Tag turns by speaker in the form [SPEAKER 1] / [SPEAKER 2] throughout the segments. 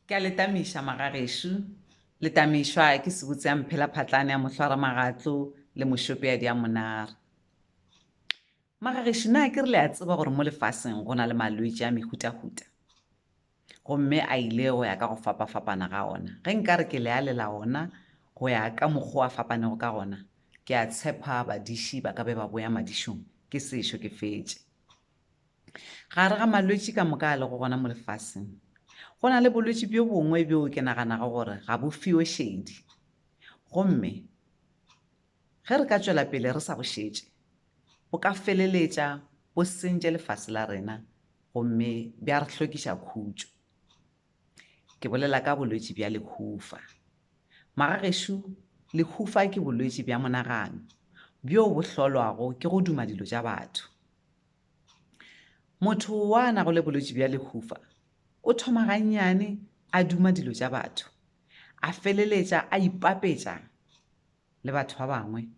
[SPEAKER 1] Ke a letamisha magagesho letamishwa ke se botse ya mphela phatlane ya mohlwara magatlo le mošopeadi ya monare. Magagesho na ke re le a tseba gore mo lefaseng go na le malwetse a mehutahuta gomme a ile go ya ka go fapafapana ga ona. Ge nka re ke le a lela ona go ya ka mokgwa a fapanego ka gona, ke a tshepa badiši ba ka be ba boya madišong ke sešo ke fetše. Gare ga malwetse ka moka a le go gona mo lefaseng, go na le bolwetse bjo bongwe bjo ke naganago gore ga bo fiwe šedi, gomme ge re ka tšwela pele re sa bo šetše bo ka feleletša bo sentše lefase la rena gomme bja re hlokiša khutšo. Ke bolela ka bolwetse bja lehufa. Magagesho lehufa ke bolwetse bja monagano bjo bo hlolwago ke go duma dilo tša batho. Motho wa nago le bolwetse bja lehufa o thoma gannyane a duma dilo tša batho, a feleletša a ipapetša le batho ba bangwe,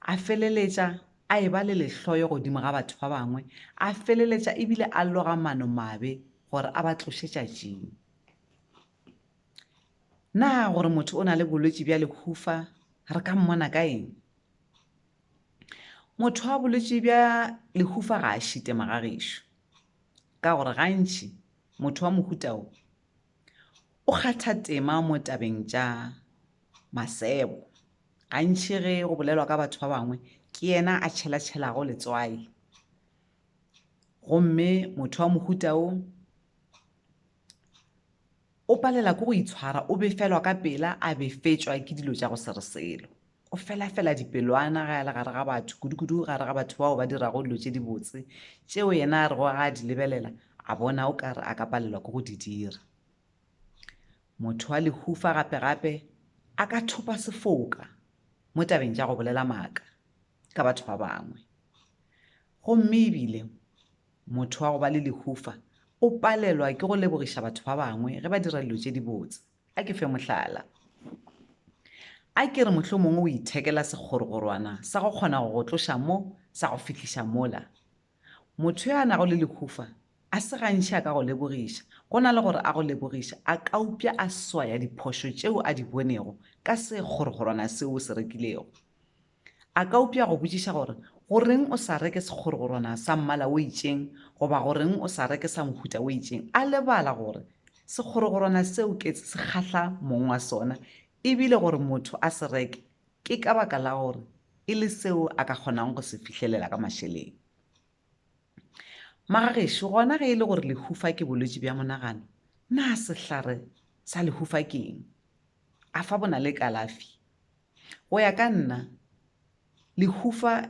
[SPEAKER 1] a feleletša a eba le lehloyo godimo ga batho ba bangwe, a feleletša ebile a loga mano mabe gore a ba tlošetša tšing. Na gore motho o na le bolwetse bja lehufa re ka mmona ka eng? Motho wa bolwetse bja lehufa ga a šite magagesho, ka gore gantši motho wa mohuta o kgatha tema mo tabeng tša masebo. Gantši ge go bolelwa ka batho ba bangwe ke yena a tšhela-tšhelago letswai, gomme motho wa mohuta o palela ke go itshwara, o befelwa ka pela, a befetšwa ke dilo tša go sereselo, o fela dipelwana ga ya le gare ga batho, kudu-kudu gare ga batho bao ba dirago dilo tše di botse tšeo yena a re go ga a di lebelela a bona o kare a ka palelwa ke go di dira. Motho wa lehufa gape-gape a ka thopa sefoka mo tabeng tša go bolela maaka ka batho ba bangwe, gomme ebile motho wa go ba le lehufa o palelwa ke go lebogiša batho ba bangwe ge ba dira dilo tše di botse. A ke fe mohlala, a ke re mohlomongwe o ithekela sekgorogorwana sa go kgona go tloša mo sa go fihliša mola. Motho yo a nago le lehufa a se gantši a ka go lebogiša, go na le gore a go lebogiša a ka upša a swaya diphošo tšeo a di bonego ka sekgorogorwana seo se rekilego. A ka upša go botšiša gore goreng o sa reke sekgorogorwana sa mmala o itšeng goba goreng o sa reke sa mohuta o itšeng, a lebala gore sekgorogorwana seo ke se kgahla mong wa sona, ebile gore motho a se reke ke ka baka la gore e le seo a ka kgonang go se fihlelela ka mašeleng. Magagesho gona ge e le gore lehufa ke bolwetse bja monagano, na sehlare sa lehufa ke eng? A fa bona le kalafi? Go ya ka nna lehufa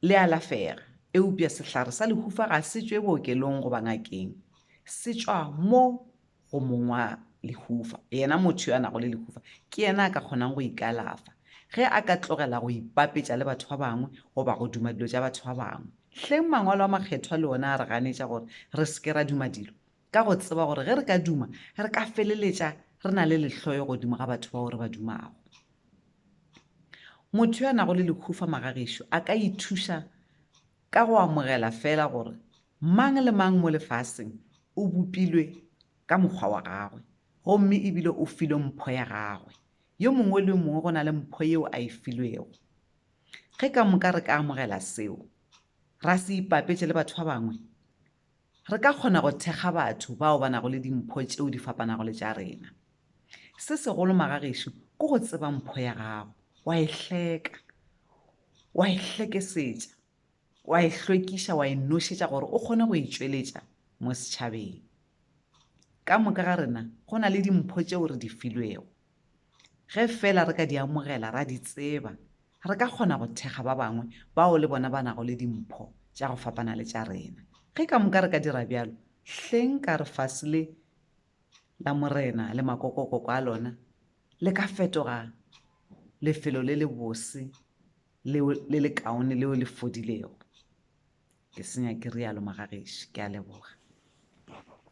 [SPEAKER 1] le alafega, eupša sehlare sa lehufa ga se tšwe bookelong goba ngakeng, se tšwa mo go mong wa lehufa. Yena motho yo a nago le lehufa ke yena a ka kgonang go ikalafa ge a ka tlogela go ipapetša le batho ba bangwe goba go duma dilo tša batho ba bangwe. Hleng mangwalo a makgethwa le ona a re ganetša gore re seke ra duma dilo ka go tseba gore ge re ka duma re ka feleletša re na le lehloyo godimo ga batho bao re ba dumago. Motho yo a nago le lehufa magagesho a ka ithuša ka go amogela fela gore mang le mang mo lefaseng o bopilwe ka mokgwa wa gagwe, gomme ebile o filwe mpho ya gagwe. Yo mongwe le mongwe go na le mpho yeo a e filwego. Ge ka moka re ka amogela seo, ra se ipapetše le batho ba bangwe, re ka kgona go thekga batho bao ba nago le dimpho tšeo di fapanago le tša rena. Se segolo magagesho ke go tseba mpho ya gago, wa e hleka, wa e hlekesetša, wa e hlwekiša, wa e nošetša gore o kgone go e tšweletša mo setšhabeng. Ka moka ga rena go na le dimpho tšeo re di filwego. Ge fela re ka di amogela ra di tseba, re ka kgona go thekga ba bangwe bao le bona ba nago le dimpho tša go fapana le tša rena. Ge ka moka re ka dira bjalo, hleng ka re fase le la morena le makokokoko a lona le ka fetoga lefelo le le bose le le kaone leo le fodilego. Ke senya ke rialo magagesho, ke a leboga.